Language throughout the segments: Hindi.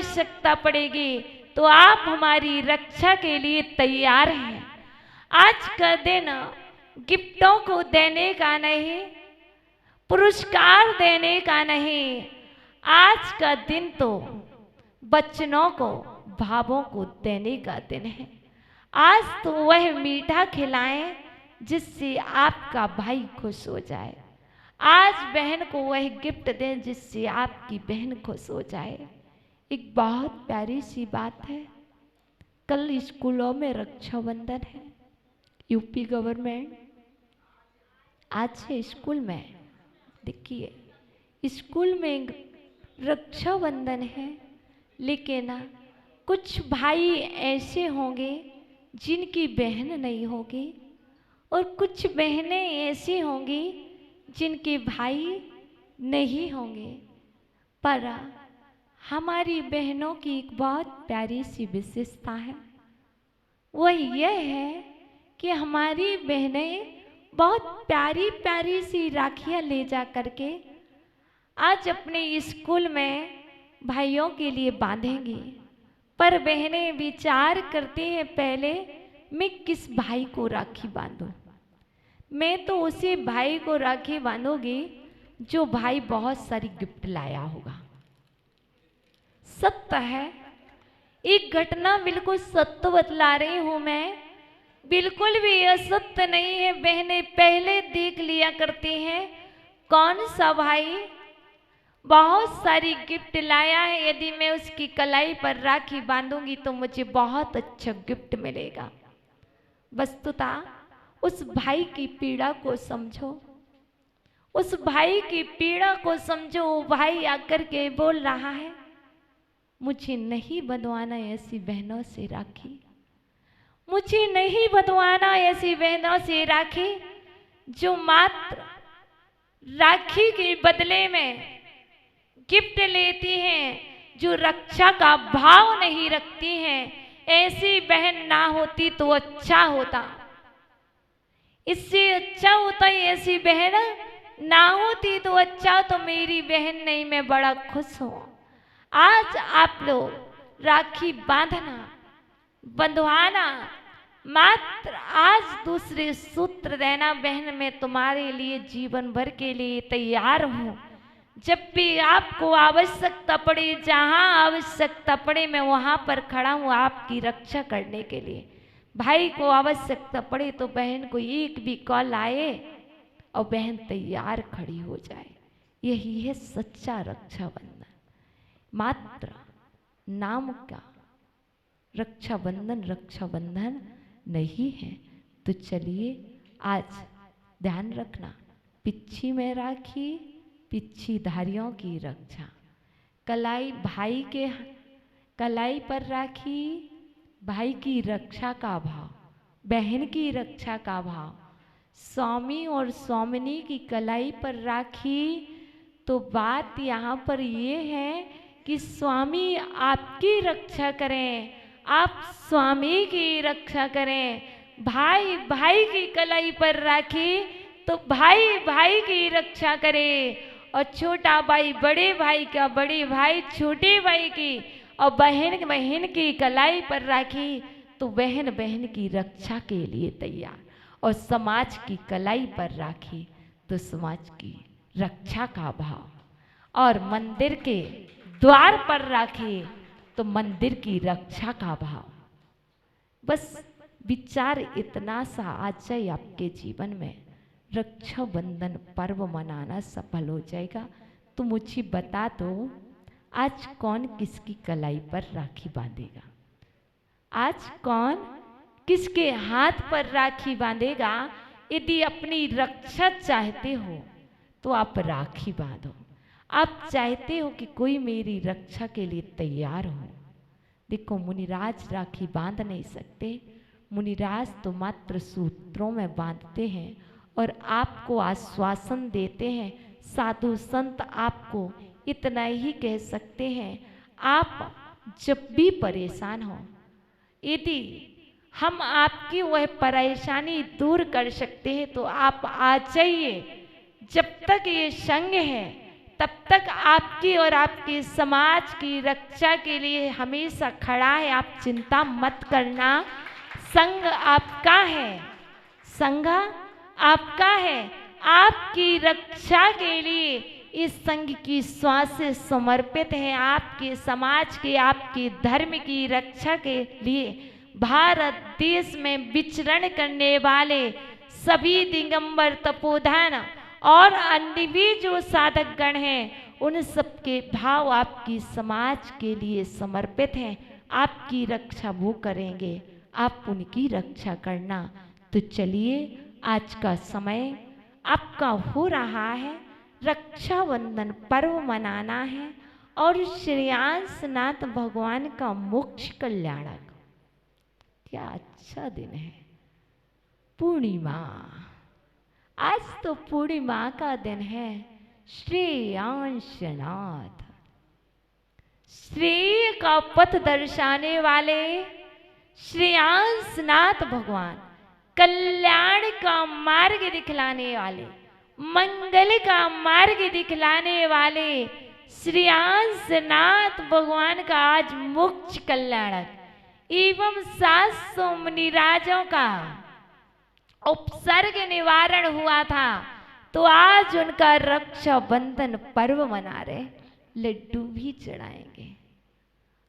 आवश्यकता पड़ेगी तो आप हमारी रक्षा के लिए तैयार हैं। आज का दिन गिफ्टों को देने का नहीं, पुरस्कार देने का नहीं, आज का दिन तो बच्चों को, भावों को देने का दिन है। आज तो वह मीठा खिलाएं जिससे आपका भाई खुश हो जाए। आज बहन को वह गिफ्ट दें जिससे आपकी बहन खुश हो जाए। एक बहुत प्यारी सी बात है, कल स्कूलों में रक्षाबंधन है। यूपी गवर्नमेंट आज से स्कूल में, देखिए स्कूल में रक्षाबंधन है, लेकिन कुछ भाई ऐसे होंगे जिनकी बहन नहीं होगी और कुछ बहनें ऐसी होंगी जिनके भाई नहीं होंगे। पर हमारी बहनों की एक बहुत प्यारी सी विशेषता है, वह यह है कि हमारी बहनें बहुत प्यारी प्यारी सी राखियाँ ले जा करके आज अपने स्कूल में भाइयों के लिए बांधेंगी। पर बहनें विचार करती हैं, पहले मैं किस भाई को राखी बांधूं। मैं तो उसी भाई को राखी बांधूंगी जो भाई बहुत सारी गिफ्ट लाया होगा। सत्य है, एक घटना बिल्कुल सत्य बतला रही हूं मैं, बिल्कुल भी असत्य नहीं है। बहनें पहले देख लिया करती हैं कौन सा भाई बहुत सारी गिफ्ट लाया है, यदि मैं उसकी कलाई पर राखी बांधूंगी तो मुझे बहुत अच्छा गिफ्ट मिलेगा। वस्तुतः उस भाई की पीड़ा को समझो, उस भाई की पीड़ा को समझो। वो भाई आकर के बोल रहा है, मुझे नहीं बंधवाना ऐसी बहनों से राखी, मुझे नहीं बंधवाना ऐसी बहनों से राखी जो मात्र राखी के बदले में गिफ्ट लेती हैं, जो रक्षा का भाव नहीं रखती हैं। ऐसी बहन ना होती तो अच्छा होता, इससे अच्छा होता है ऐसी बहन ना होती तो अच्छा। तो मेरी बहन नहीं, मैं बड़ा खुश हूँ। आज आप लोग राखी बांधना, बंधवाना, मात्र आज दूसरे सूत्र देना, बहन मैं तुम्हारे लिए जीवन भर के लिए तैयार हूँ। जब भी आपको आवश्यकता पड़े, जहाँ आवश्यकता पड़े, मैं वहाँ पर खड़ा हूँ आपकी रक्षा करने के लिए। भाई को आवश्यकता पड़े तो बहन को एक भी कॉल आए और बहन तैयार खड़ी हो जाए। यही है सच्चा रक्षाबंधन। मात्र नाम का रक्षाबंधन रक्षाबंधन नहीं है। तो चलिए आज ध्यान रखना, पिच्छी में राखी, पिच्छी धारियों की रक्षा। कलाई भाई के कलाई पर राखी, भाई की रक्षा का भाव, बहन की रक्षा का भाव। स्वामी और स्वामिनी की कलाई पर राखी, तो बात यहाँ पर ये है कि स्वामी आपकी रक्षा करें, आप स्वामी की रक्षा करें। भाई भाई की कलाई पर राखी तो भाई भाई की रक्षा करे, और छोटा भाई बड़े भाई का, बड़े भाई छोटे भाई की, और बहन बहन की कलाई पर राखी तो बहन बहन की रक्षा के लिए तैयार। और समाज की कलाई पर राखी तो समाज की रक्षा का भाव, और मंदिर के द्वार पर राखी तो मंदिर की रक्षा का भाव। बस विचार इतना सा आ जाए आपके जीवन में, रक्षाबंधन पर्व मनाना सफल हो जाएगा। तो मुझे बता दो, आज कौन किसकी कलाई पर राखी बांधेगा? आज कौन किसके हाथ पर राखी बांधेगा? यदि अपनी रक्षा चाहते हो तो आप राखी बांधो। आप चाहते हो कि कोई मेरी रक्षा के लिए तैयार हो। देखो, मुनिराज राखी बांध नहीं सकते, मुनिराज तो मात्र सूत्रों में बांधते हैं और आपको आश्वासन देते हैं। साधु संत आपको इतना ही कह सकते हैं, आप जब भी परेशान हो, यदि हम आपकी वह परेशानी दूर कर सकते हैं तो आप आ जाइए। जब तक ये संग है तब तक आपकी और आपके समाज की रक्षा के लिए हमेशा खड़ा है। आप चिंता मत करना, संघ आपका है, संघ आपका है। आपकी रक्षा के लिए इस संघ की श्वासें समर्पित है। आपके समाज के, आपके धर्म की रक्षा के लिए भारत देश में विचरण करने वाले सभी दिगंबर, तपोधन और अन्य भी जो साधक गण हैं, उन सबके भाव आपकी समाज के लिए समर्पित हैं। आपकी रक्षा वो करेंगे, आप उनकी रक्षा करना। तो चलिए, आज का समय आपका हो रहा है, रक्षाबंधन पर्व मनाना है और श्री अंशनाथ भगवान का मोक्ष कल्याणक। क्या अच्छा दिन है, पूर्णिमा। आज तो पूर्णिमा का दिन है। श्री अंशनाथ, श्रेय का पथ दर्शाने वाले श्री अंशनाथ भगवान, कल्याण का मार्ग दिखलाने वाले, मंगल का मार्ग दिखलाने वाले श्री अंशनाथ भगवान का आज मोक्ष कल्याणक एवं 700 मुनिराजों का उपसर्ग निवारण हुआ था। तो आज उनका रक्षाबंधन पर्व मना रहे। लड्डू भी चढ़ाएंगे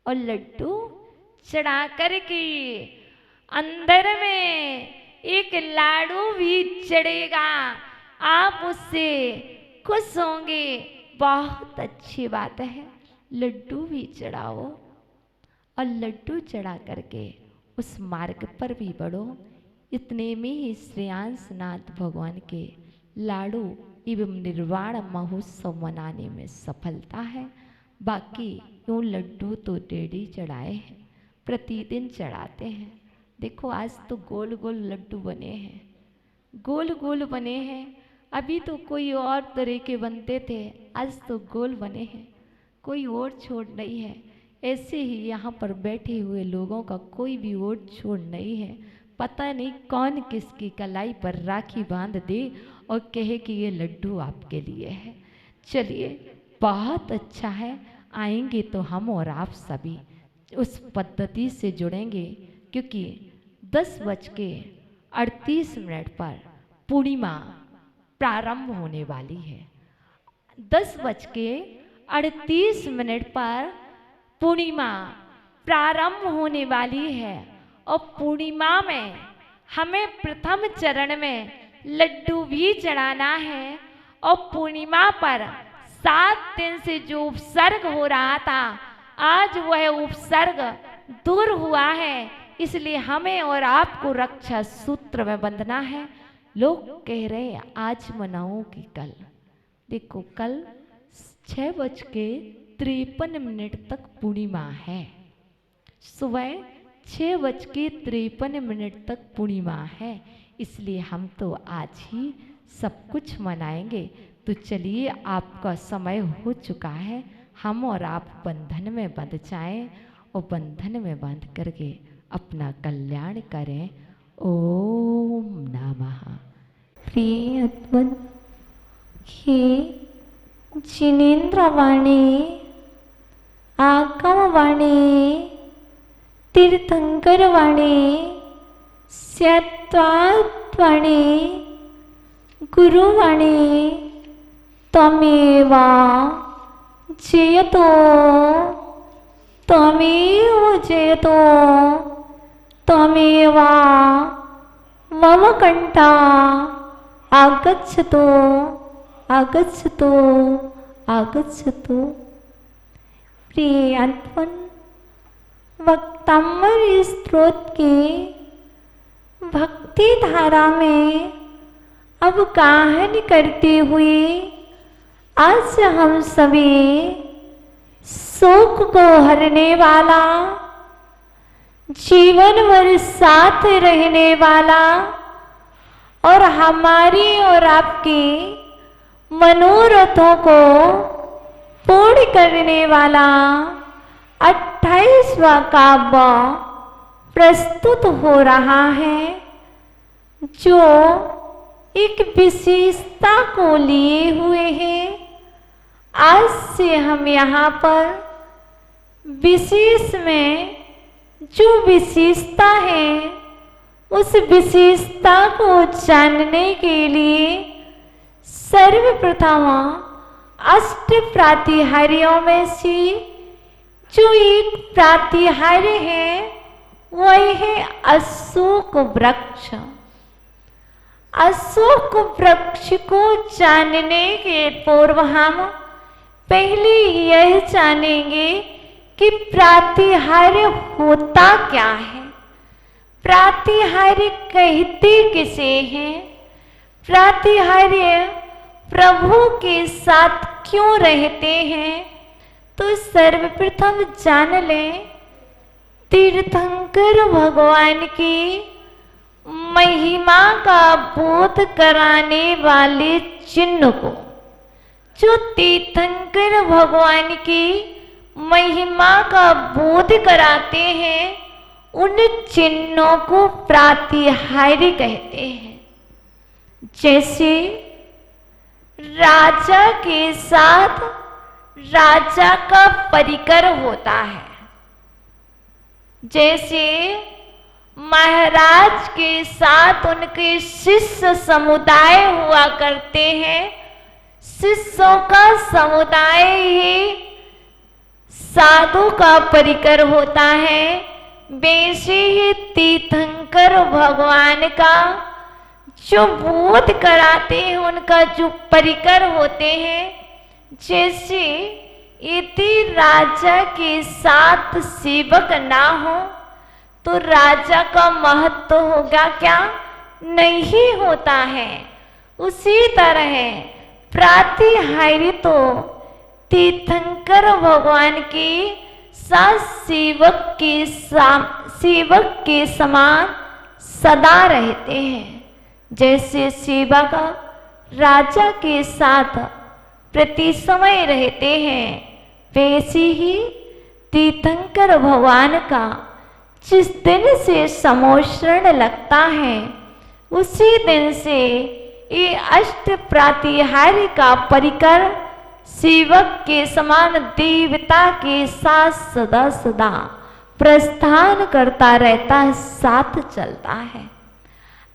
और लड्डू चढ़ा करके अंदर में एक लाडू भी चढ़ेगा। आप उससे खुश होंगे। बहुत अच्छी बात है, लड्डू भी चढ़ाओ और लड्डू चढ़ा करके उस मार्ग पर भी बढ़ो। इतने में ही श्री अंशनाथ भगवान के लाडू एवं निर्वाण महोत्सव मनाने में सफलता है। बाकी यूँ लड्डू तो डेढ़ी चढ़ाए हैं, प्रतिदिन चढ़ाते हैं। देखो, आज तो गोल गोल लड्डू बने हैं, गोल गोल बने हैं। अभी तो कोई और तरह के बनते थे, आज तो गोल बने हैं, कोई और छोड़ नहीं है। ऐसे ही यहाँ पर बैठे हुए लोगों का कोई भी और छोड़ नहीं है। पता नहीं कौन किसकी कलाई पर राखी बांध दे और कहे कि ये लड्डू आपके लिए है। चलिए, बहुत अच्छा है। आएंगे तो हम और आप सभी उस पद्धति से जुड़ेंगे, क्योंकि 10:38 पर पूर्णिमा प्रारंभ होने वाली है। 10:38 पर पूर्णिमा प्रारंभ होने वाली है और पूर्णिमा में हमें प्रथम चरण में लड्डू भी चढ़ाना है। और पूर्णिमा पर 7 दिन से जो उपसर्ग हो रहा था, आज वह उपसर्ग दूर हुआ है। इसलिए हमें और आपको रक्षा सूत्र में बंधना है। लोग कह रहे हैं आज मनाओ कि कल। देखो, कल 6:53 तक पूर्णिमा है। सुबह 6:53 तक पूर्णिमा है। इसलिए हम तो आज ही सब कुछ मनाएंगे। तो चलिए, आपका समय हो चुका है। हम और आप बंधन में बंध जाएं और बंधन में बंध करके अपना कल्याण करें। ओम नमः। प्रिय अद्वैत हे जिनेन्द्रवाणी, आगमवाणी, तीर्थंकरवाणी, स्यात्वाणी, गुरुवाणी, त्वमेव जयतो, त्वमेव जयतो, त्वमेव मम कंठा आगच्छतु, आगच्छतु, आगच्छतु। प्रिय अद्वैत वक्तामृत स्त्रोत की भक्ति धारा में अब गायन करते हुए आज हम सभी शोक को हरने वाला, जीवन भर साथ रहने वाला और हमारी और आपकी मनोरथों को पूर्ण करने वाला 28वां काव्य प्रस्तुत हो रहा है, जो एक विशेषता को लिए हुए है। आज से हम यहाँ पर विशेष में जो विशेषता है उस विशेषता को जानने के लिए सर्वप्रथम अष्ट प्रातिहार्यों में से जो एक प्रातिहार्य है वही है अशोक वृक्ष। अशोक वृक्ष को जानने के पूर्व हम पहले यह जानेंगे कि प्रातिहार्य होता क्या है, प्रातिहार्य कहते किसे हैं, प्रातिहार्य प्रभु के साथ क्यों रहते हैं। तो सर्वप्रथम जान लें तीर्थंकर भगवान की महिमा का बोध कराने वाले चिन्ह को। जो तीर्थंकर भगवान की महिमा का बोध कराते हैं उन चिन्हों को प्रातिहार्य कहते हैं। जैसे राजा के साथ राजा का परिकर होता है, जैसे महाराज के साथ उनके शिष्य समुदाय हुआ करते हैं, शिष्यों का समुदाय ही साधु का परिकर होता है, वैसे ही तीर्थंकर भगवान का जो बोध कराते हैं उनका जो परिकर होते हैं। जैसे यदि राजा के साथ सेवक ना हो तो राजा का महत्व होगा क्या, नहीं होता है। उसी तरह प्रातिहार्य तो तीर्थंकर भगवान के साथ सेवक के समान सदा रहते हैं। जैसे सेवक राजा के साथ प्रति समय रहते हैं, वैसे ही तीर्थंकर भगवान का जिस दिन से समोषण लगता है उसी दिन से ये अष्ट प्रातिहार्य का परिकर सेवक के समान देवता के साथ सदा सदा प्रस्थान करता रहता है, साथ चलता है।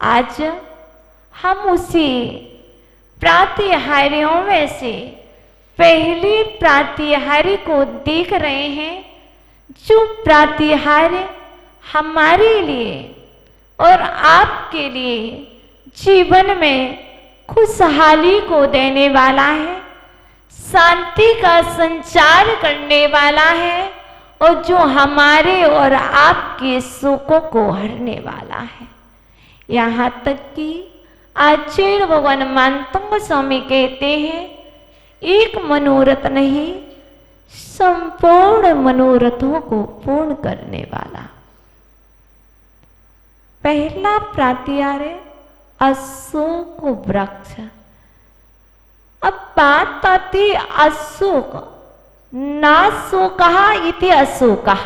आज हम उसी प्रातिहार्यों में से पहले प्रातिहार्य को देख रहे हैं, जो प्रातिहार्य हमारे लिए और आपके लिए जीवन में खुशहाली को देने वाला है, शांति का संचार करने वाला है और जो हमारे और आपके सुखों को हरने वाला है। यहाँ तक कि आचार्य भगवान मानतंग स्वामी कहते हैं, एक मनोरथ नहीं संपूर्ण मनोरथों को पूर्ण करने वाला। पहला प्रातिहार्य अशोक वृक्ष। अब बात आती अशोक, नाशोकः इति अशोकः।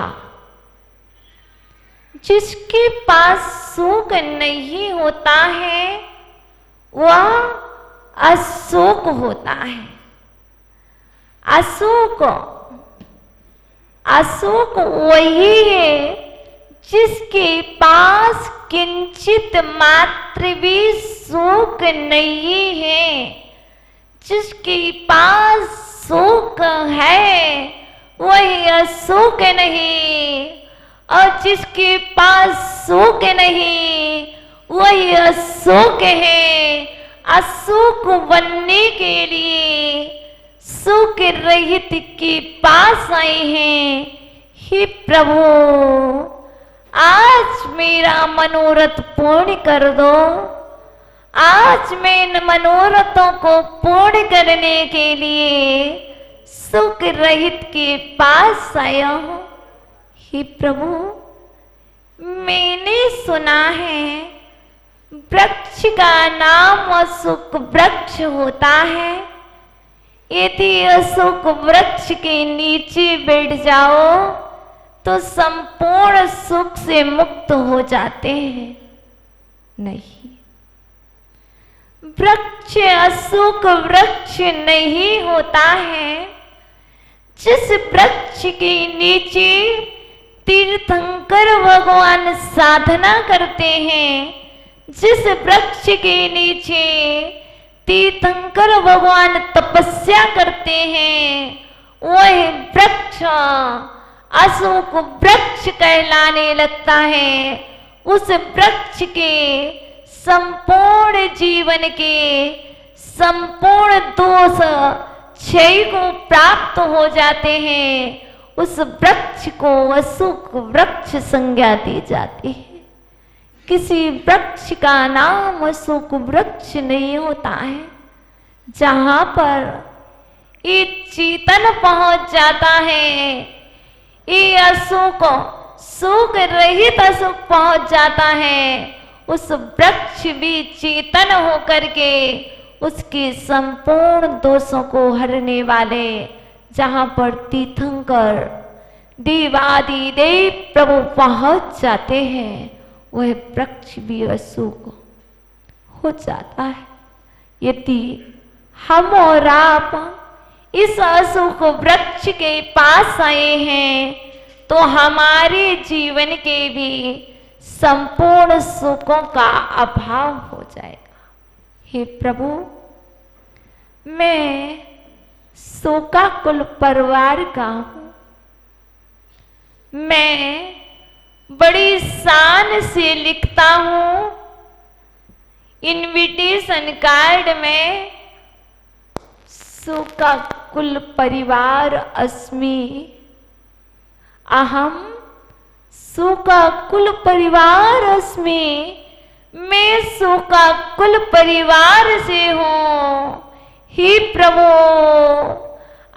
जिसके पास शोक नहीं होता है वह अशोक होता है। अशोक वही है जिसके पास किंचित मात्र भी शोक नहीं है। जिसके पास शोक है वही अशोक नहीं, और जिसके पास शोक नहीं वही अशोक है। अशोक बनने के लिए शोक रहित के पास आए हैं। हे प्रभु, आज मेरा मनोरथ पूर्ण कर दो। आज मैं इन मनोरथों को पूर्ण करने के लिए शोक रहित के पास आया हूं। हे प्रभु, मैंने सुना है वृक्ष का नाम अशोक वृक्ष होता है। यदि अशोक वृक्ष के नीचे बैठ जाओ तो संपूर्ण सुख से मुक्त हो जाते हैं। नहीं, वृक्ष अशोक वृक्ष नहीं होता है। जिस वृक्ष के नीचे तीर्थंकर भगवान साधना करते हैं, जिस वृक्ष के नीचे तीर्थंकर भगवान तपस्या करते हैं, वह वृक्ष अशोक वृक्ष कहलाने लगता है। उस वृक्ष के संपूर्ण जीवन के संपूर्ण दोष क्षय को प्राप्त हो जाते हैं। उस वृक्ष को अशोक वृक्ष संज्ञा दी जाती है। किसी वृक्ष का नाम अशोक वृक्ष नहीं होता है। जहां पर ये चेतन पहुंच जाता है, ये अशोक शोक रहित अशोक पहुंच जाता है, उस वृक्ष भी चेतन होकर के उसके संपूर्ण दोषों को हरने वाले, जहां पर तीर्थंकर देवादिदेव प्रभु पहुंच जाते हैं, वह वृक्ष भी अशोक हो जाता है। यदि हम और आप इस अशोक वृक्ष के पास आए हैं, तो हमारे जीवन के भी संपूर्ण सुखों का अभाव हो जाएगा। हे प्रभु, मैं शोकाकुल परिवार का हूं। मैं बड़ी शान से लिखता हूं इनविटेशन कार्ड में, शोकाकुल परिवार अस्मि, अहम शोकाकुल परिवार अस्मि। मैं शोकाकुल परिवार से हूं। हे प्रभु,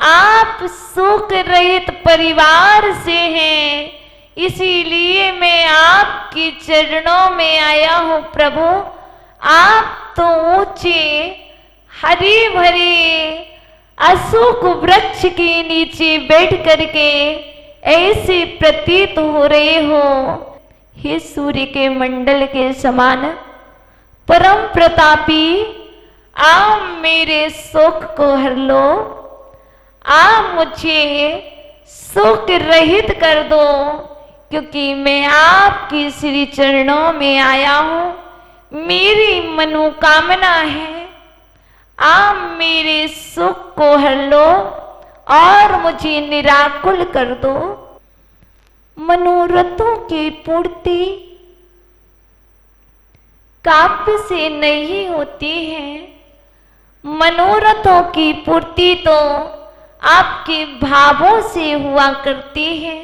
आप शोक रहित परिवार से हैं, इसीलिए मैं आपके चरणों में आया हूं। प्रभु, आप तो ऊंचे हरे भरे अशोक वृक्ष के नीचे बैठ करके ऐसे प्रतीत हो रहे हो। हे सूर्य के मंडल के समान परम प्रतापी, आप मेरे शोक को हर लो। आप मुझे शोक रहित कर दो, क्योंकि मैं आपके श्री चरणों में आया हूं। मेरी मनोकामना है, आप मेरे सुख को हर लो और मुझे निराकुल कर दो। मनोरथों की पूर्ति काव्य से नहीं होती है। मनोरथों की पूर्ति तो आपके भावों से हुआ करती है।